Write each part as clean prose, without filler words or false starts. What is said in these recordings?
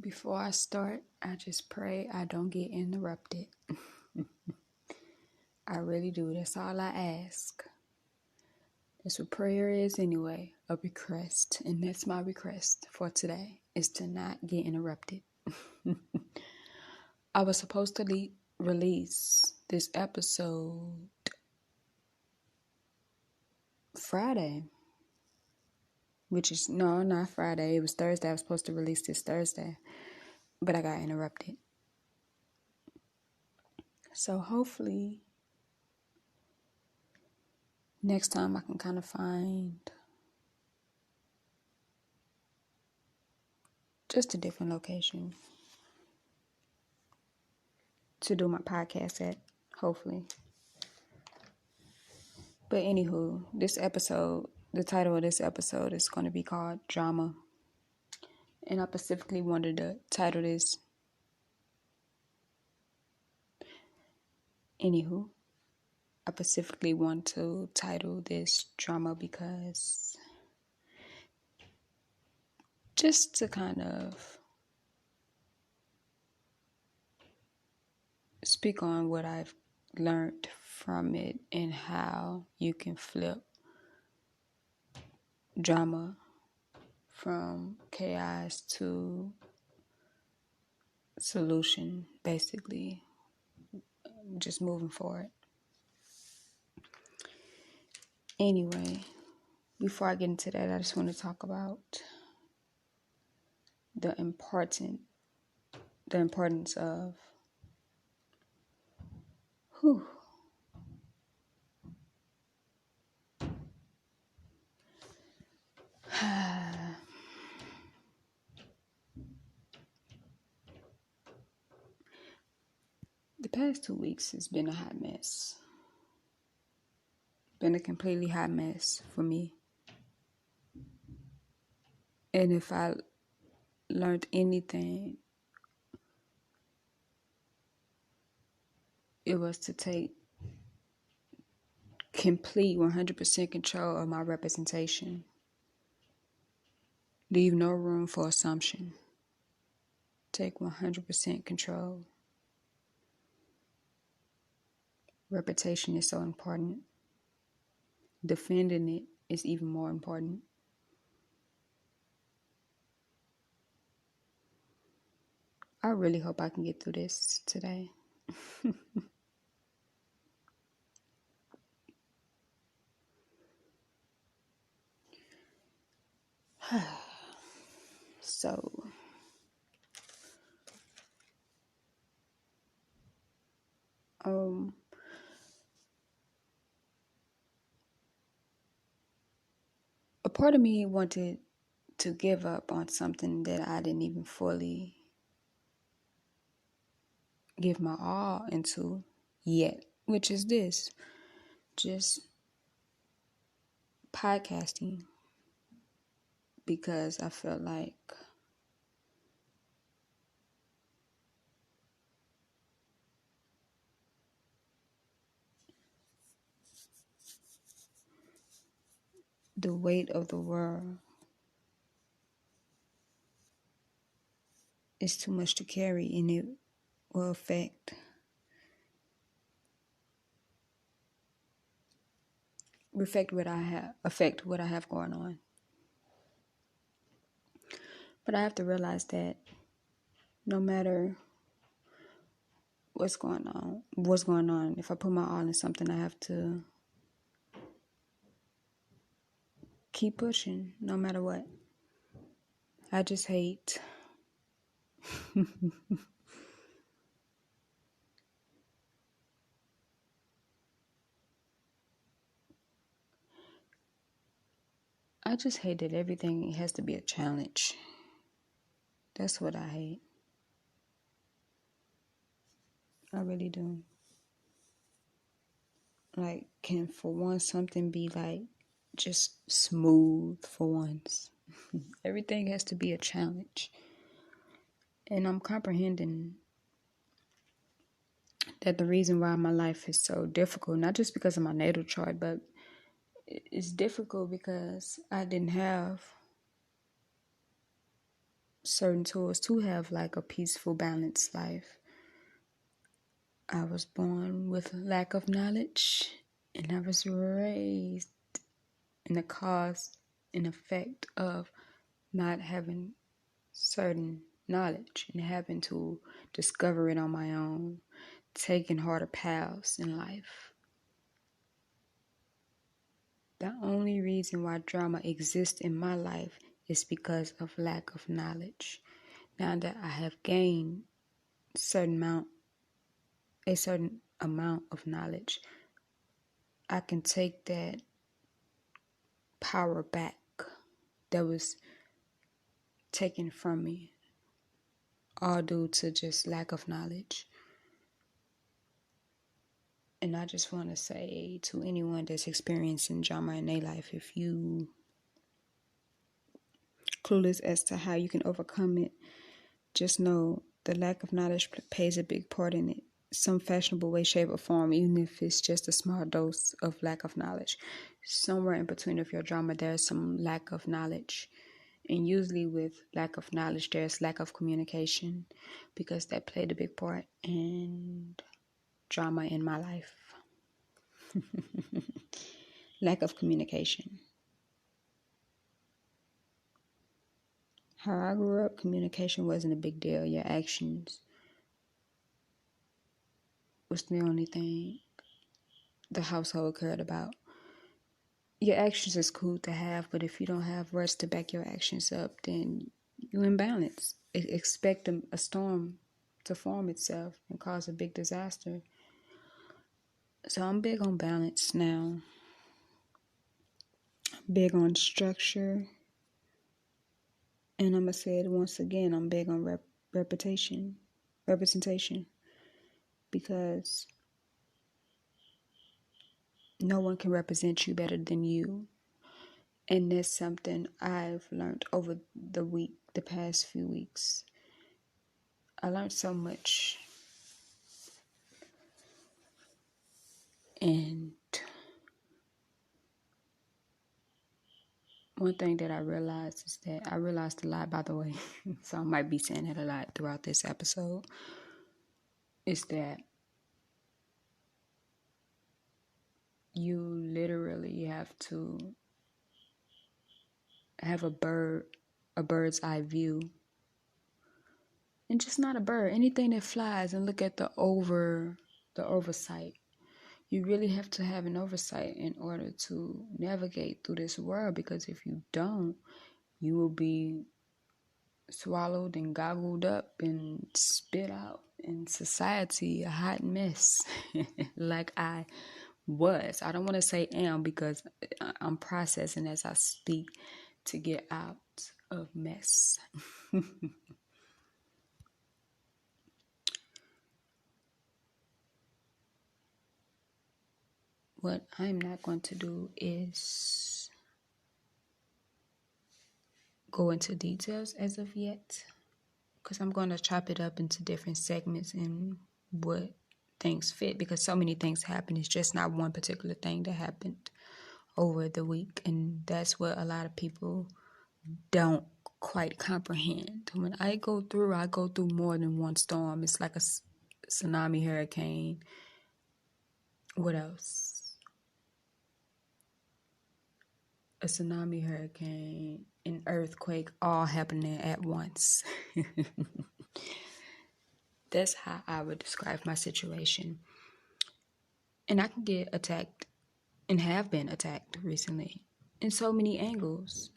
Before I start, I just pray I don't get interrupted. I really do. That's all I ask. That's what prayer is anyway, a request. And that's my request for today, is to not get interrupted. I was supposed to release this episode Friday, which is, no, not Friday. It was Thursday. I was supposed to release this Thursday, but I got interrupted. So hopefully next time I can kind of find just a different location to do my podcast at, hopefully. But anywho, this episode, the title of this episode is going to be called Drama. And I specifically wanted to title this. Anywho, I specifically want to title this Drama because just to kind of speak on what I've learned from it and how you can flip drama from chaos to solution, basically, just moving forward. Anyway, before I get into that, I just want to talk about the importance of the past 2 weeks has been a hot mess. Been a completely hot mess for me. And if I learned anything, it was to take complete 100% control of my representation. Leave no room for assumption. Take 100% control. Reputation is so important. Defending it is even more important. I really hope I can get through this today. So, a part of me wanted to give up on something that I didn't even fully give my all into yet, which is this, just podcasting, because I felt like the weight of the world is too much to carry, and it will affect what I have going on. But I have to realize that no matter what's going on, if I put my all in something, I have to keep pushing no matter what. I just hate I just hate that everything has to be a challenge. That's what I hate. I really do. Like, can for once something be like just smooth for once? Everything has to be a challenge. And I'm comprehending that the reason why my life is so difficult, not just because of my natal chart, but it's difficult because I didn't have certain tools to have like a peaceful, balanced life. I was born with lack of knowledge, and I was raised in the cause and effect of not having certain knowledge and having to discover it on my own, taking harder paths in life. The only reason why drama exists in my life is because of lack of knowledge. Now that I have gained a certain amount of knowledge, I can take that power back that was taken from me, all due to just lack of knowledge. And I just want to say to anyone that's experiencing drama in their life, if you clueless as to how you can overcome it, just know the lack of knowledge plays a big part in it. Some fashionable way, shape, or form, even if it's just a small dose of lack of knowledge. Somewhere in between of your drama, there's some lack of knowledge. And usually with lack of knowledge, there's lack of communication, because that played a big part in drama in my life. Lack of communication. How I grew up, communication wasn't a big deal. Your actions was the only thing the household cared about. Your actions is cool to have, but if you don't have words to back your actions up, then you're in balance. Expect a storm to form itself and cause a big disaster. So I'm big on balance now. Big on structure. And I'm going to say it once again, I'm big on representation. Because no one can represent you better than you. And that's something I've learned over the past few weeks. I learned so much. And one thing that I realized is that I realized a lot, by the way, so I might be saying it a lot throughout this episode, is that you literally have to have a bird's eye view. And just not a bird, anything that flies, and look at the oversight. You really have to have an oversight in order to navigate through this world, because if you don't, you will be swallowed and goggled up and spit out in society, a hot mess. Like I was. I don't want to say am, because I'm processing as I speak to get out of mess. What I'm not going to do is go into details as of yet, because I'm going to chop it up into different segments and what things fit, because so many things happen. It's just not one particular thing that happened over the week, and that's what a lot of people don't quite comprehend. When I go through more than one storm. It's like a tsunami, hurricane. What else? A tsunami, hurricane, an earthquake, all happening at once. That's how I would describe my situation. And I can get attacked and have been attacked recently in so many angles.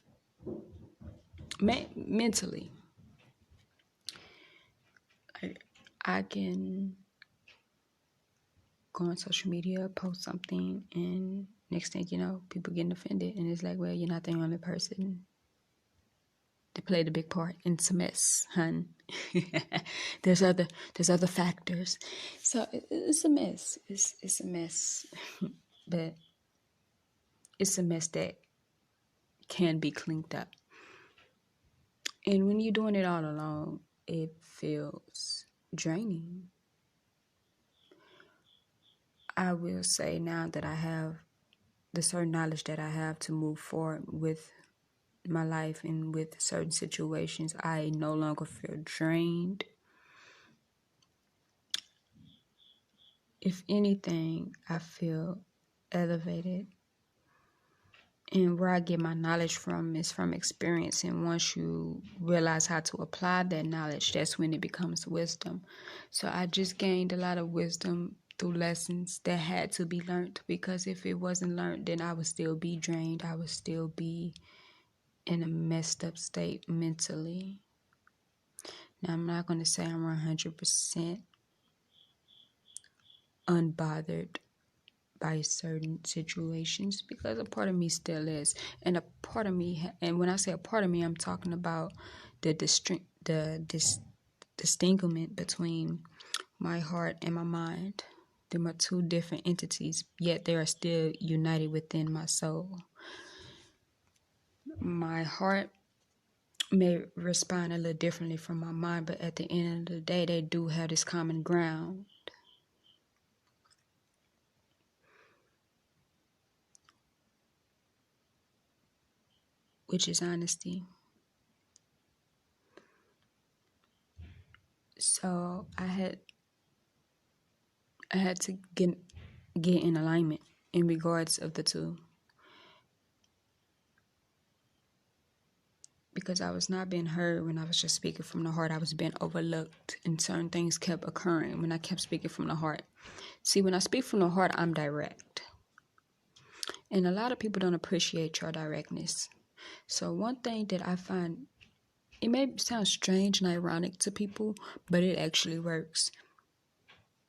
Mentally. I can go on social media, post something, and next thing you know, people getting offended. And it's like, well, you're not the only person to play the big part. And it's a mess, hun. There's other factors. So it's a mess. It's a mess. But it's a mess that can be cleaned up. And when you're doing it all alone, it feels draining. I will say now that I have the certain knowledge that I have to move forward with my life and with certain situations, I no longer feel drained. If anything, I feel elevated. And where I get my knowledge from is from experience. And once you realize how to apply that knowledge, that's when it becomes wisdom. So I just gained a lot of wisdom through lessons that had to be learned, because if it wasn't learned, then I would still be drained. I would still be in a messed up state mentally. Now, I'm not going to say I'm 100% unbothered by certain situations, because a part of me still is, and a part of me, and when I say a part of me, I'm talking about the distinguishment between my heart and my mind. Them are two different entities, yet they are still united within my soul. My heart may respond a little differently from my mind, but at the end of the day, they do have this common ground, which is honesty. So I had to get in alignment in regards of the two, because I was not being heard when I was just speaking from the heart. I was being overlooked, and certain things kept occurring when I kept speaking from the heart. See, when I speak from the heart, I'm direct, and a lot of people don't appreciate your directness. So one thing that I find, it may sound strange and ironic to people, but it actually works.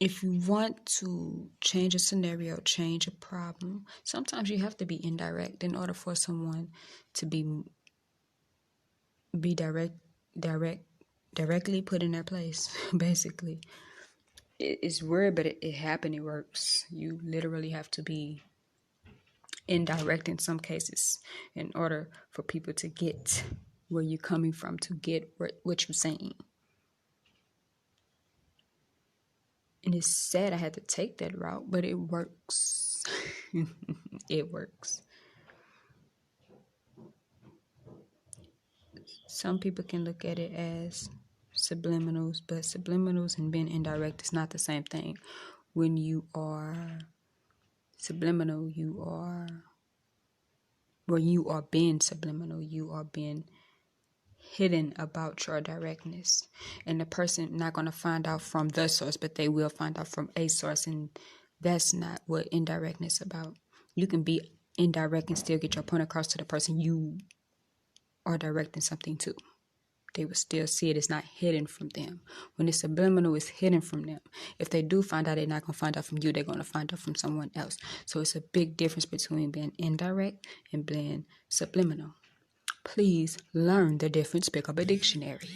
If you want to change a scenario, change a problem, sometimes you have to be indirect in order for someone to be directly put in their place. Basically, it's weird, but it happened. It works. You literally have to be indirect in some cases in order for people to get where you're coming from, to get what you're saying. And it's sad I had to take that route, but it works. It works. Some people can look at it as subliminals, but subliminals and being indirect is not the same thing. When you are subliminal, you are being subliminal, you are being hidden about your directness. And the person not going to find out from the source, but they will find out from a source, and that's not what indirectness is about. You can be indirect and still get your point across to the person you are directing something to. They will still see it. It's not hidden from them. When it's subliminal, it's hidden from them. If they do find out, they're not going to find out from you. They're going to find out from someone else. So it's a big difference between being indirect and being subliminal. Please learn the difference. Pick up a dictionary.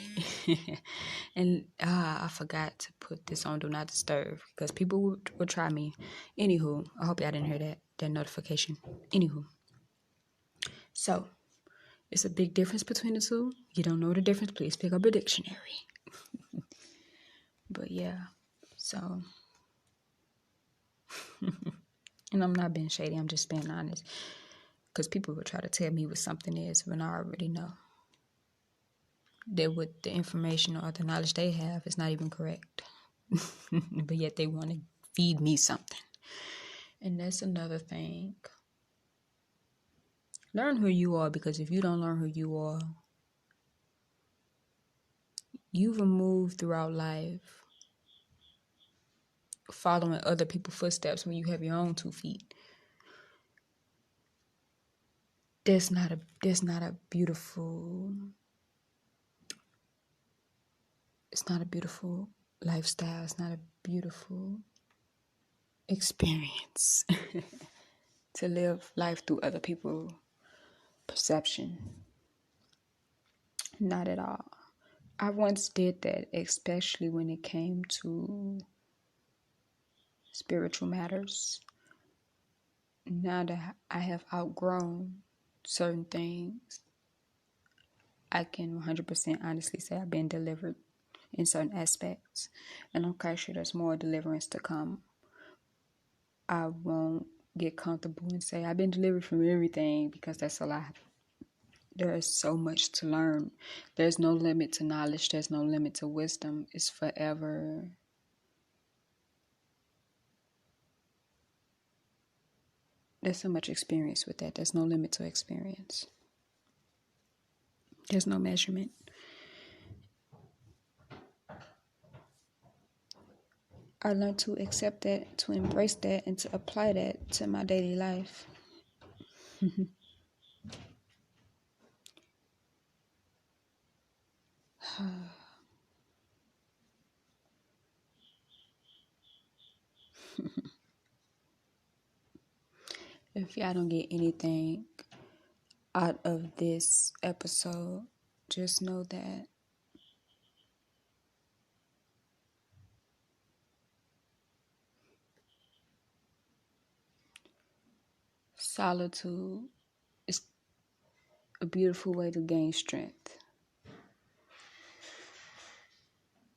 And I forgot to put this on Do Not Disturb, because people will try me. Anywho, I hope y'all didn't hear that notification. Anywho. So, it's a big difference between the two. You don't know the difference, please pick up a dictionary. But yeah, so. And I'm not being shady, I'm just being honest. Because people will try to tell me what something is when I already know that what the information or the knowledge they have is not even correct. But yet they want to feed me something. And that's another thing. Learn who you are, because if you don't learn who you are, you will move throughout life following other people's footsteps when you have your own 2 feet. That's not a beautiful, it's not a beautiful lifestyle. It's not a beautiful experience to live life through other people's perception. Not at all. I once did that, especially when it came to spiritual matters. Now that I have outgrown certain things, I can 100% honestly say I've been delivered in certain aspects. And I'm quite sure there's more deliverance to come. I won't get comfortable and say I've been delivered from everything, because that's a lie. There is so much to learn. There's no limit to knowledge. There's no limit to wisdom. It's forever. There's so much experience with that. There's no limit to experience. There's no measurement. I learned to accept that, to embrace that, and to apply that to my daily life. If y'all don't get anything out of this episode, just know that solitude is a beautiful way to gain strength.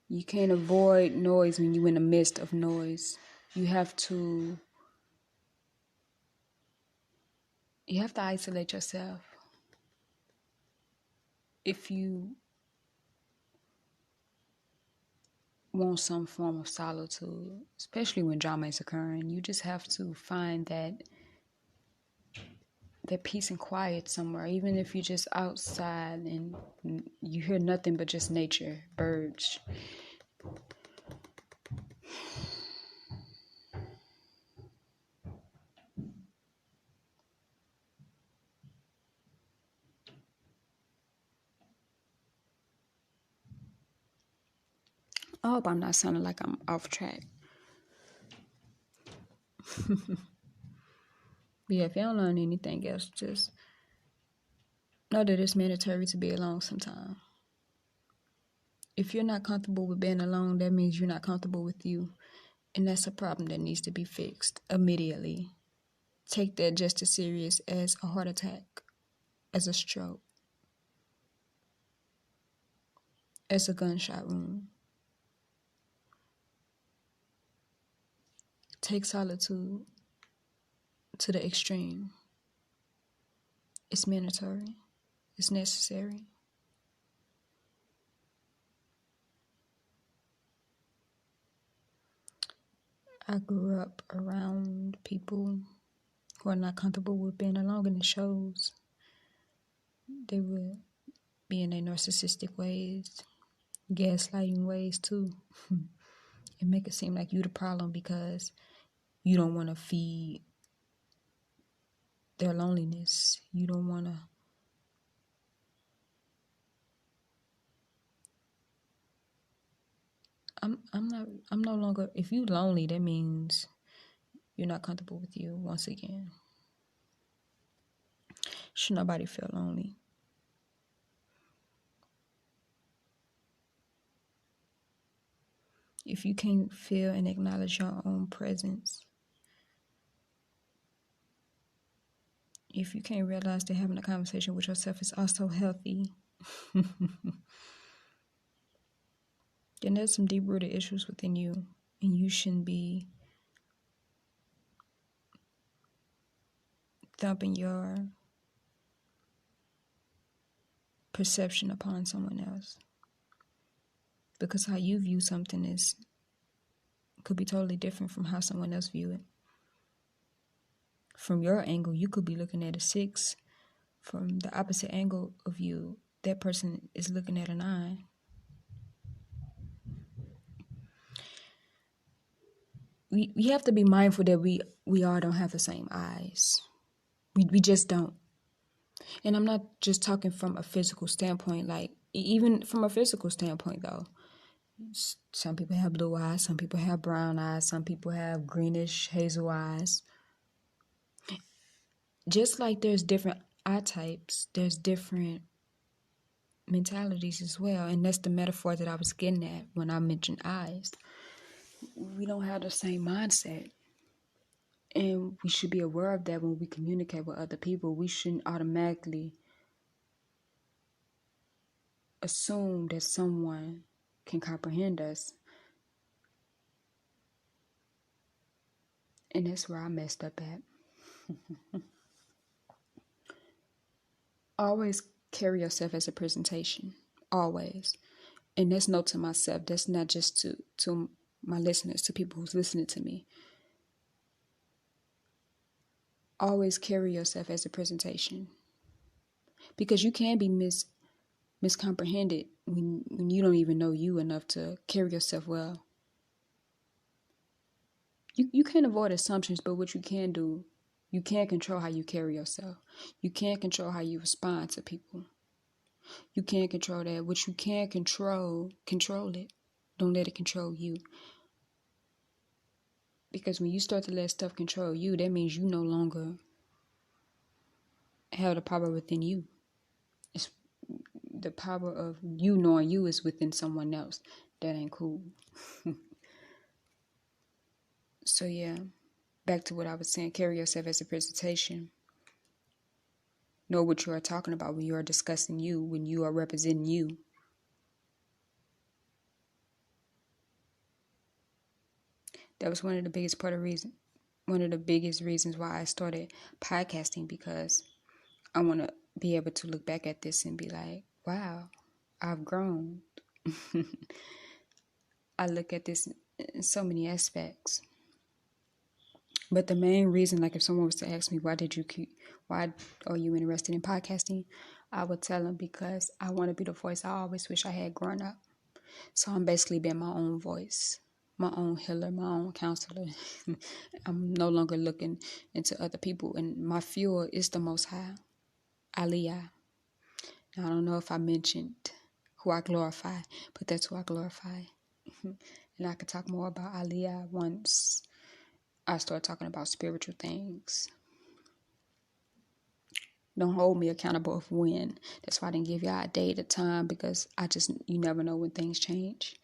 You can't avoid noise when you're in the midst of noise. You have to isolate yourself. If you want some form of solitude, especially when drama is occurring, you just have to find that peace and quiet somewhere, even if you're just outside and you hear nothing but just nature, birds. I hope I'm not sounding like I'm off track. Yeah, if you don't learn anything else, just know that it's mandatory to be alone sometime. If you're not comfortable with being alone, that means you're not comfortable with you. And that's a problem that needs to be fixed immediately. Take that just as serious as a heart attack, as a stroke, as a gunshot wound. Take solitude to the extreme. It's mandatory. It's necessary. I grew up around people who are not comfortable with being alone, and it shows. They would be in their narcissistic ways, gaslighting ways too, and make it seem like you the problem because you don't want to feed their loneliness. You don't want to. I'm no longer. If you lonely, that means you're not comfortable with you. Once again, should nobody feel lonely? If you can't feel and acknowledge your own presence, if you can't realize that having a conversation with yourself is also healthy, then there's some deep-rooted issues within you, and you shouldn't be thumping your perception upon someone else. Because how you view something could be totally different from how someone else view it. From your angle, you could be looking at a 6. From the opposite angle of you, that person is looking at a 9. We have to be mindful that we all don't have the same eyes. We just don't. And I'm not just talking from a physical standpoint, like even from a physical standpoint though. Some people have blue eyes, some people have brown eyes, some people have greenish hazel eyes. Just like there's different eye types, there's different mentalities as well. And that's the metaphor that I was getting at when I mentioned eyes. We don't have the same mindset. And we should be aware of that when we communicate with other people. We shouldn't automatically assume that someone can comprehend us. And that's where I messed up at. Always carry yourself as a presentation, always. And that's note to myself. That's not just to my listeners, to people who's listening to me. Always carry yourself as a presentation. Because you can be miscomprehended when you don't even know you enough to carry yourself well. You can't avoid assumptions, but what you can do, you can't control how you carry yourself. You can't control how you respond to people. You can't control that. What you can control it. Don't let it control you. Because when you start to let stuff control you, that means you no longer have the power within you. It's the power of you knowing you is within someone else. That ain't cool. So yeah, back to what I was saying, carry yourself as a presentation. Know what you are talking about when you are discussing you, when you are representing you. That was one of the biggest reasons why I started podcasting, because I want to be able to look back at this and be like, wow, I've grown. I look at this in so many aspects. But the main reason, like if someone was to ask me, why are you interested in podcasting? I would tell them because I want to be the voice I always wish I had growing up. So I'm basically being my own voice, my own healer, my own counselor. I'm no longer looking into other people. And my fuel is the Most High, Aliyah. Now, I don't know if I mentioned who I glorify, but that's who I glorify. And I could talk more about Aliyah once I start talking about spiritual things. Don't hold me accountable of when. That's why I didn't give y'all a date, a time, because you never know when things change.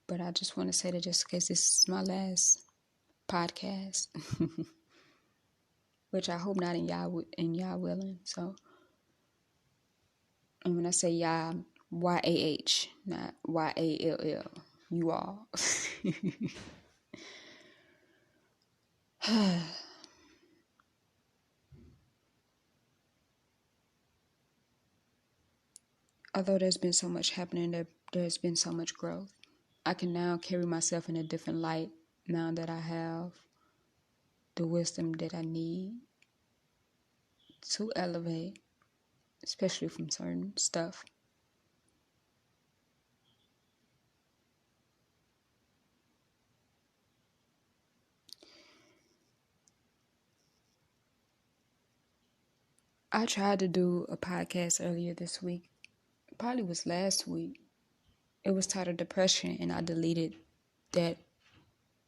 But I just want to say that just in case this is my last podcast, which I hope not in y'all willing. So, and when I say y'all, YAH, not YALL, you all. Although there's been so much happening, there's been so much growth. I can now carry myself in a different light now that I have the wisdom that I need to elevate, especially from certain stuff. I tried to do a podcast earlier this week. It probably was last week. It was titled Depression, and I deleted that.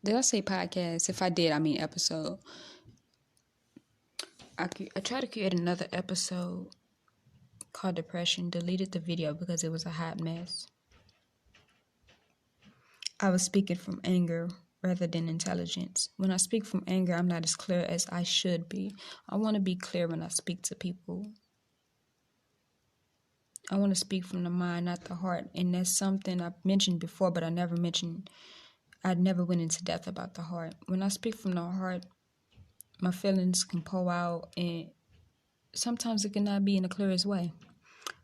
Did I say podcast? If I did, I mean episode. I tried to create another episode called Depression, deleted the video because it was a hot mess. I was speaking from anger rather than intelligence. When I speak from anger, I'm not as clear as I should be. I want to be clear when I speak to people. I want to speak from the mind, not the heart. And that's something I've mentioned before, but I never went into depth about the heart. When I speak from the heart, my feelings can pour out, and sometimes it cannot be in the clearest way.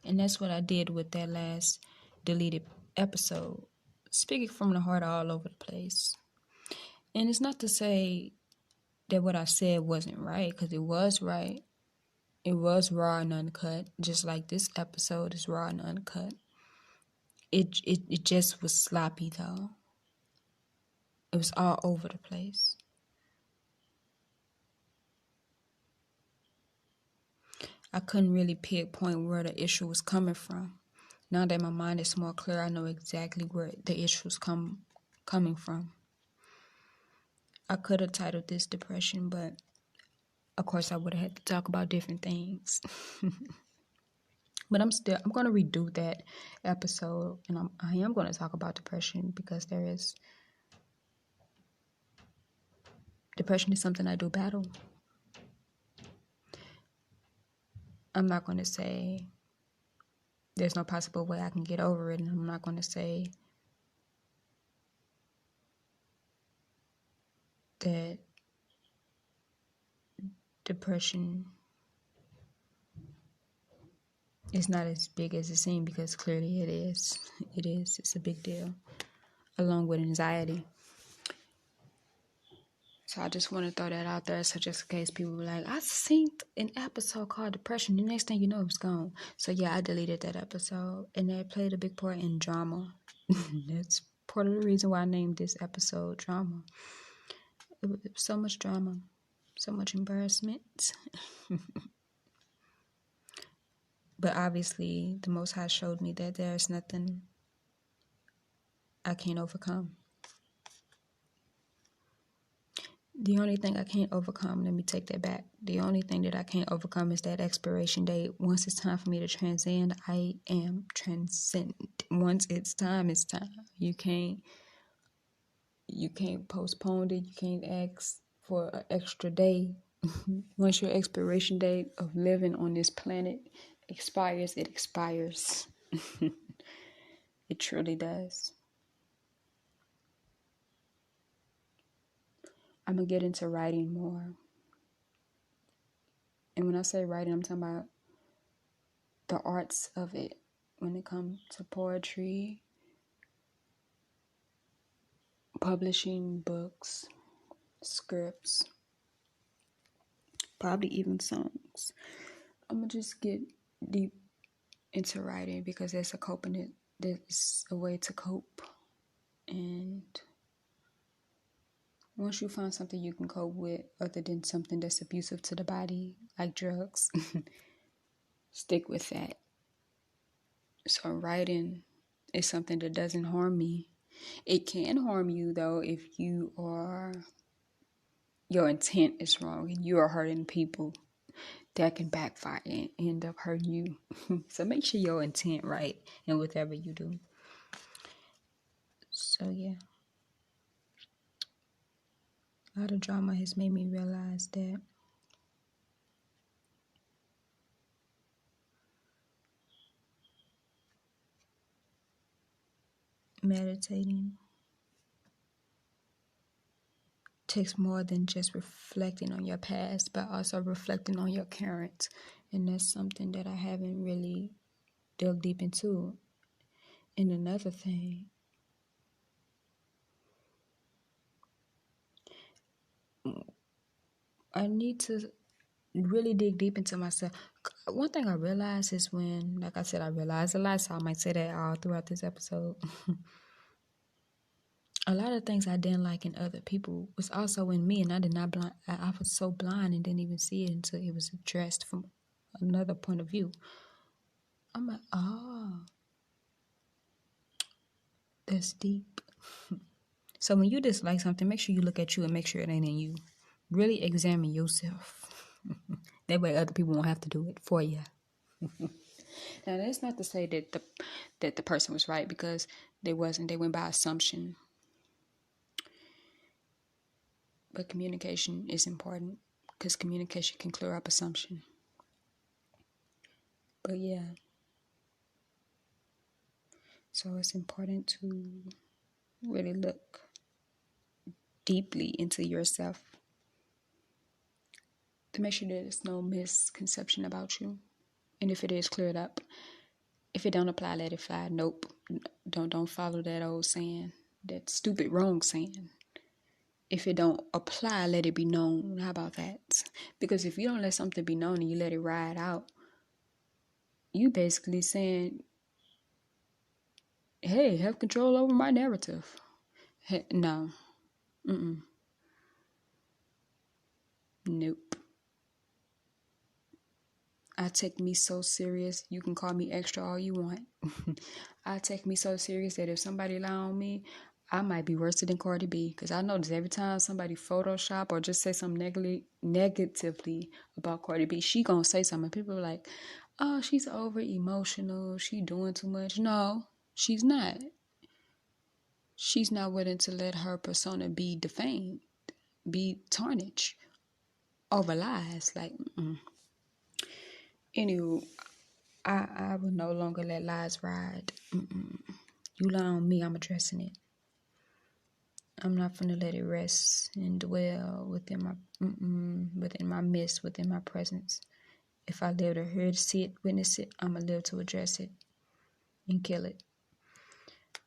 And that's what I did with that last deleted episode. Speaking from the heart all over the place. And it's not to say that what I said wasn't right, because it was right. It was raw and uncut, just like this episode is raw and uncut. It just was sloppy, though. It was all over the place. I couldn't really pinpoint where the issue was coming from. Now that my mind is more clear, I know exactly where the issues coming from. I could have titled this Depression, but of course I would have had to talk about different things. But I'm going to redo that episode, and I am going to talk about depression, because depression is something I do battle. I'm not going to say there's no possible way I can get over it, and I'm not going to say that depression it's not as big as it seems, because clearly it is. It is. It's a big deal, along with anxiety. So I just want to throw that out there, so just in case people were like, I seen an episode called Depression. The next thing you know, it was gone. So yeah, I deleted that episode, and that played a big part in drama. That's part of the reason why I named this episode Drama. It was so much drama, so much embarrassment. But obviously, the Most High showed me that there's nothing I can't overcome. The only thing I can't overcome, let me take that back. The only thing that I can't overcome is that expiration date. Once it's time for me to transcend, I am transcendent. Once it's time, it's time. You can't postpone it. You can't ask for an extra day. Once your expiration date of living on this planet expires, it expires. It truly does. I'm going to get into writing more. And when I say writing, I'm talking about the arts of it. When it comes to poetry, publishing books, scripts, probably even songs. I'm going to just get deep into writing, because that's a way to cope. And once you find something you can cope with other than something that's abusive to the body, like drugs, stick with that. So writing is something that doesn't harm me. It can harm you, though, if your intent is wrong and you are hurting people. That can backfire and end up hurting you. So make sure your intent right in whatever you do. So yeah. A lot of drama has made me realize that meditating takes more than just reflecting on your past, but also reflecting on your current. And that's something that I haven't really dug deep into. And another thing, I need to really dig deep into myself. One thing I realized is when, like I said, I realized a lot, so I might say that all throughout this episode. A lot of things I didn't like in other people was also in me, and I was so blind and didn't even see it until it was addressed from another point of view. I'm like, oh, that's deep. So when you dislike something, make sure you look at you and make sure it ain't in you. Really examine yourself. That way other people won't have to do it for you. Now, that's not to say that the person was right, because they wasn't. They went by assumption. But communication is important, because communication can clear up assumption. But yeah. So it's important to really look deeply into yourself to make sure that there's no misconception about you. And if it is, clear it up. If it don't apply, let it fly. Nope. Don't follow that old saying, that stupid wrong saying. If it don't apply, let it be known. How about that? Because if you don't let something be known and you let it ride out, you basically saying, hey, have control over my narrative. Hey, no. Nope. I take me so serious. You can call me extra all you want. I take me so serious that if somebody lie on me, I might be worse than Cardi B. Because I notice every time somebody Photoshop or just say something negatively about Cardi B, she gonna say something. People are like, oh, she's over emotional. She doing too much. No, she's not. She's not willing to let her persona be defamed, be tarnished over lies. Like, Anywho, I will no longer let lies ride. You lie on me, I'm addressing it. I'm not finna let it rest and dwell within my midst, within my presence. If I live to hear it, see it, witness it, I'm going to live to address it and kill it.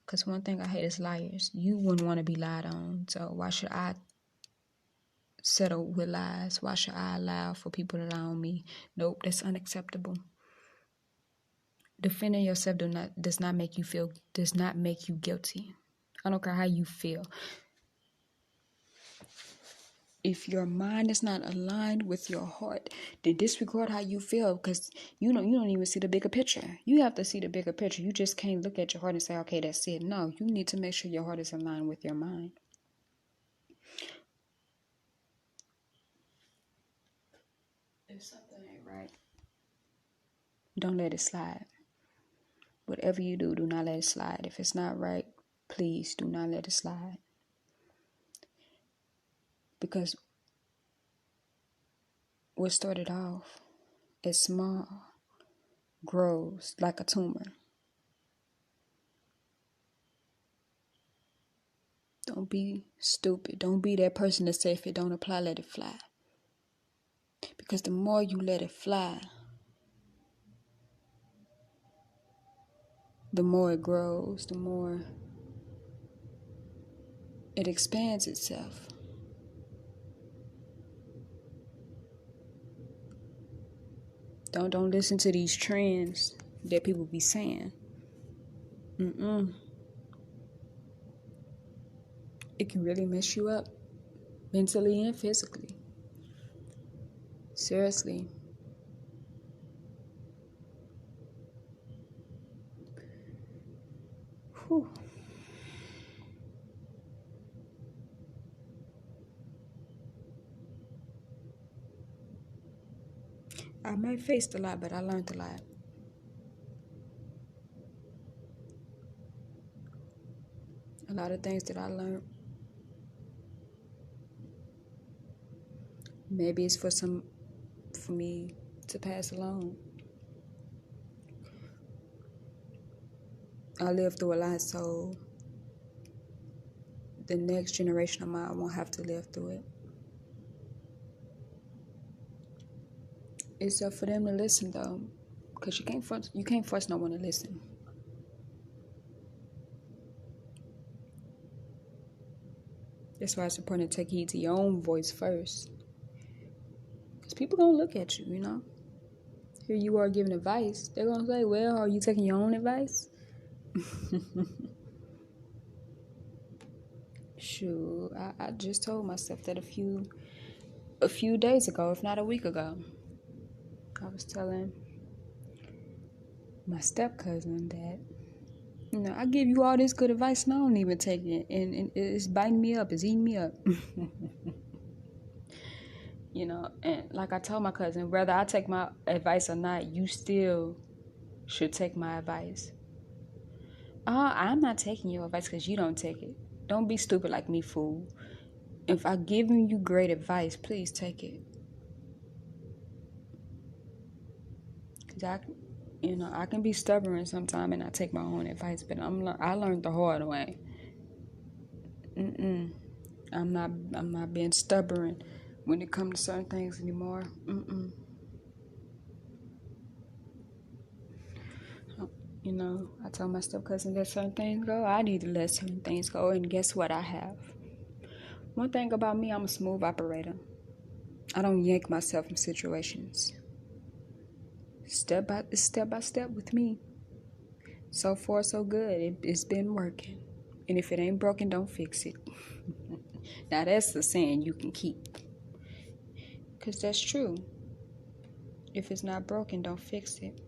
Because one thing I hate is liars. You wouldn't want to be lied on. So why should I settle with lies? Why should I allow for people to lie on me? Nope, that's unacceptable. Defending yourself does not make you guilty. I don't care how you feel. If your mind is not aligned with your heart, then disregard how you feel, because you don't even see the bigger picture. You have to see the bigger picture. You just can't look at your heart and say, okay, that's it. No, you need to make sure your heart is aligned with your mind. If something ain't right, don't let it slide. Whatever you do, do not let it slide. If it's not right, please do not let it slide. Because what started off as small grows like a tumor. Don't be stupid. Don't be that person that say if it don't apply, let it fly. Because the more you let it fly, the more it grows, the more it expands itself. Don't listen to these trends that people be saying. It can really mess you up mentally and physically. Seriously. Whew. I might face a lot, but I learned a lot. A lot of things that I learned, maybe it's for me to pass along. I lived through a lot, so the next generation of mine won't have to live through it. It's up for them to listen, though, because you can't force no one to listen. That's why it's important to take heed to your own voice first, because people gonna look at you, Here you are giving advice. They're gonna say, "Well, are you taking your own advice?" Shoot, I just told myself that a few days ago, if not a week ago. I was telling my step cousin that, I give you all this good advice and I don't even take it, and it's biting me up, it's eating me up. And like I told my cousin, whether I take my advice or not, you still should take my advice. I'm not taking your advice because you don't take it. Don't be stupid like me, fool. If I'm giving you great advice, please take it. Because I can be stubborn sometimes and I take my own advice, but I learned the hard way. I'm not being stubborn when it comes to certain things anymore. I told my step cousin let certain things go. I need to let certain things go, and guess what I have? One thing about me, I'm a smooth operator. I don't yank myself in situations. Step by step with me. So far, so good. It's been working. And if it ain't broken, don't fix it. Now, that's the saying you can keep. Because that's true. If it's not broken, don't fix it.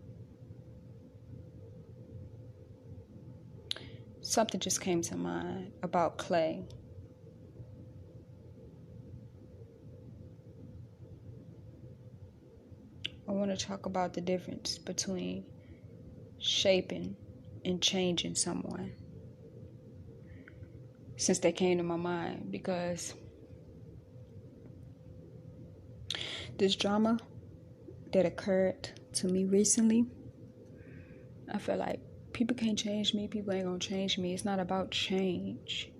Something just came to mind about clay. I want to talk about the difference between shaping and changing someone, since they came to my mind, because this drama that occurred to me recently, I feel like people can't change me. People ain't gonna change me. It's not about change.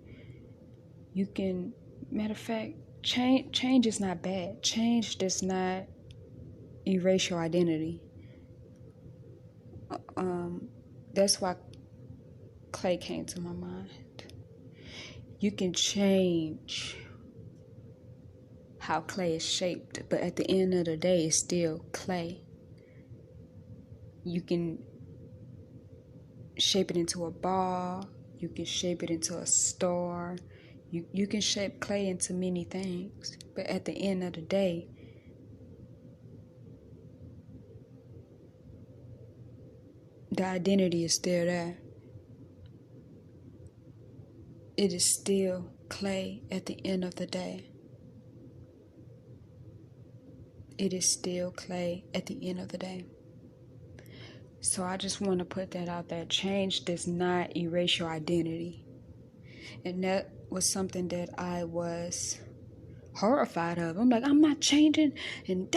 Matter of fact, change is not bad. Change does not erase your identity. That's why clay came to my mind. You can change how clay is shaped, but at the end of the day, it's still clay. You can shape it into a ball. You can shape it into a star. You can shape clay into many things, but at the end of the day, the identity is still there. It is still clay at the end of the day. It is still clay at the end of the day. So I just want to put that out there. Change does not erase your identity. And that was something that I was horrified of. I'm like, I'm not changing, and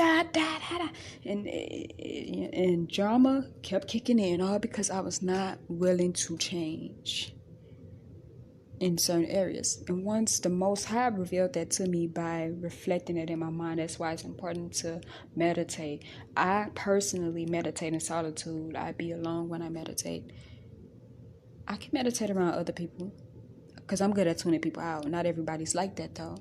and drama kept kicking in, all because I was not willing to change in certain areas. And once the Most High revealed that to me by reflecting it in my mind, that's why it's important to meditate. I personally meditate in solitude. I be alone when I meditate. I can meditate around other people because I'm good at tuning people out. Not everybody's like that though.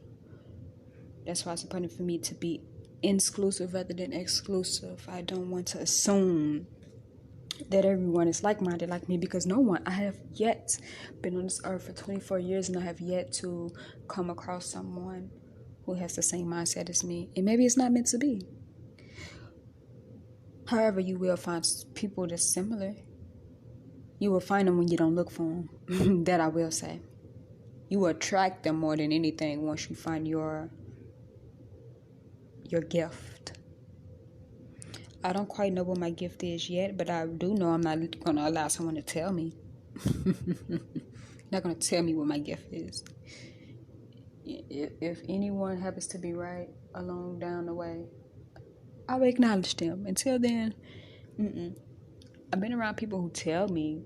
That's why it's important for me to be inclusive rather than exclusive. I don't want to assume that everyone is like-minded like me, because no one. I have yet been on this earth for 24 years and I have yet to come across someone who has the same mindset as me. And maybe it's not meant to be. However, you will find people that's similar. You will find them when you don't look for them. That I will say. You will attract them more than anything once you find your gift. I don't quite know what my gift is yet, but I do know I'm not going to allow someone to tell me. Not going to tell me what my gift is. If anyone happens to be right along down the way, I will acknowledge them. Until then, I've been around people who tell me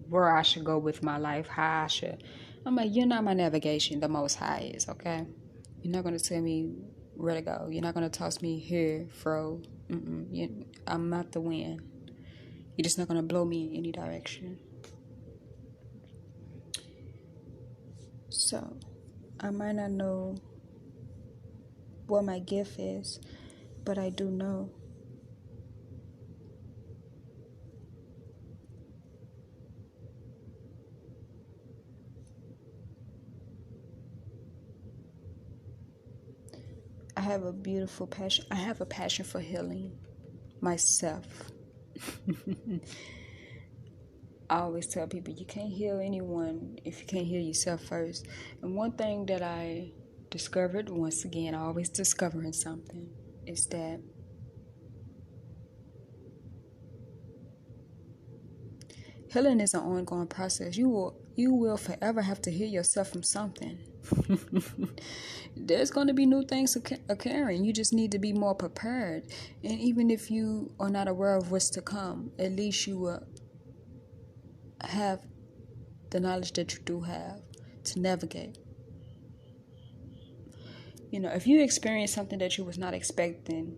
where I should go with my life, how I should. I'm like, you're not my navigation. The Most High is, okay? You're not going to tell me where to go. You're not going to toss me here, fro. I'm not the wind. You're just not going to blow me in any direction. So, I might not know what my gift is, but I do know I have a beautiful passion. I have a passion for healing myself. I always tell people you can't heal anyone if you can't heal yourself first. And one thing that I discovered, once again, always discovering something, is that healing is an ongoing process. You will forever have to heal yourself from something. There's going to be new things occurring. You just need to be more prepared. And even if you are not aware of what's to come, at least you will have the knowledge that you do have to navigate. If you experience something that you was not expecting,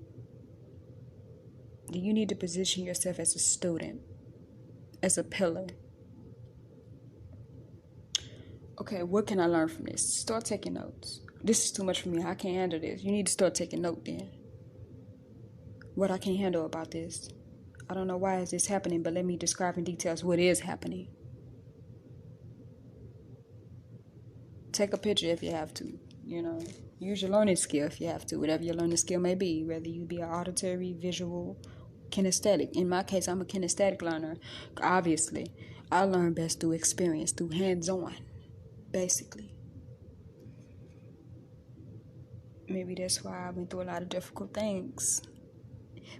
then you need to position yourself as a student, as a pillar. Okay, what can I learn from this? Start taking notes. This is too much for me. I can't handle this. You need to start taking note then. What I can't handle about this. I don't know why is this happening, but let me describe in details what is happening. Take a picture if you have to. Use your learning skill if you have to. Whatever your learning skill may be. Whether you be an auditory, visual, kinesthetic. In my case, I'm a kinesthetic learner. Obviously, I learn best through experience, through hands-on. Basically. Maybe that's why I went through a lot of difficult things.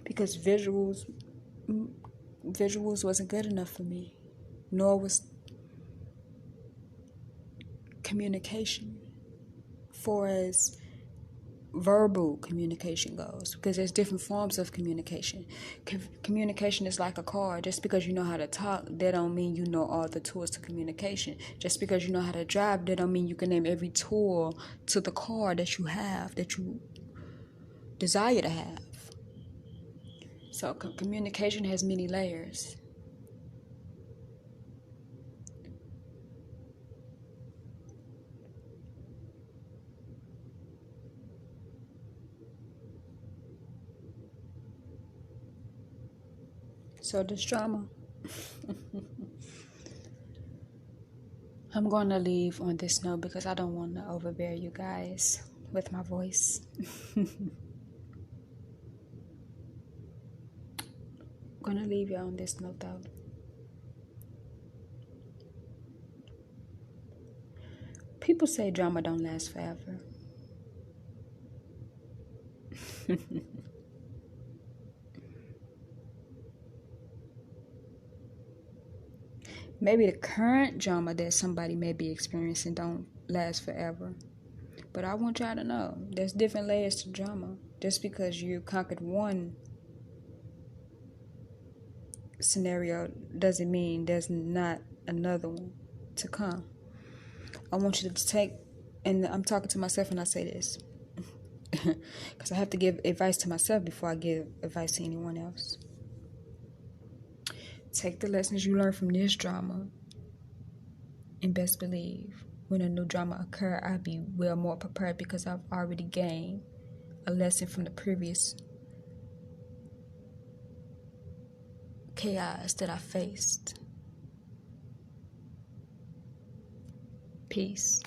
Because visuals wasn't good enough for me. Nor was communication. For as verbal communication goes. Because there's different forms of communication. Communication is like a car. Just because you know how to talk, that don't mean you know all the tools to communication. Just because you know how to drive, that don't mean you can name every tool to the car that you have, that you desire to have. So communication has many layers. So this drama, I'm going to leave on this note because I don't want to overbear you guys with my voice. I'm going to leave you on this note though. People say drama don't last forever. Maybe the current drama that somebody may be experiencing don't last forever. But I want y'all to know there's different layers to drama. Just because you conquered one scenario doesn't mean there's not another one to come. I want you to take, and I'm talking to myself when I say this, because I have to give advice to myself before I give advice to anyone else. Take the lessons you learn from this drama, and best believe when a new drama occur, I'll be well more prepared because I've already gained a lesson from the previous chaos that I faced. Peace.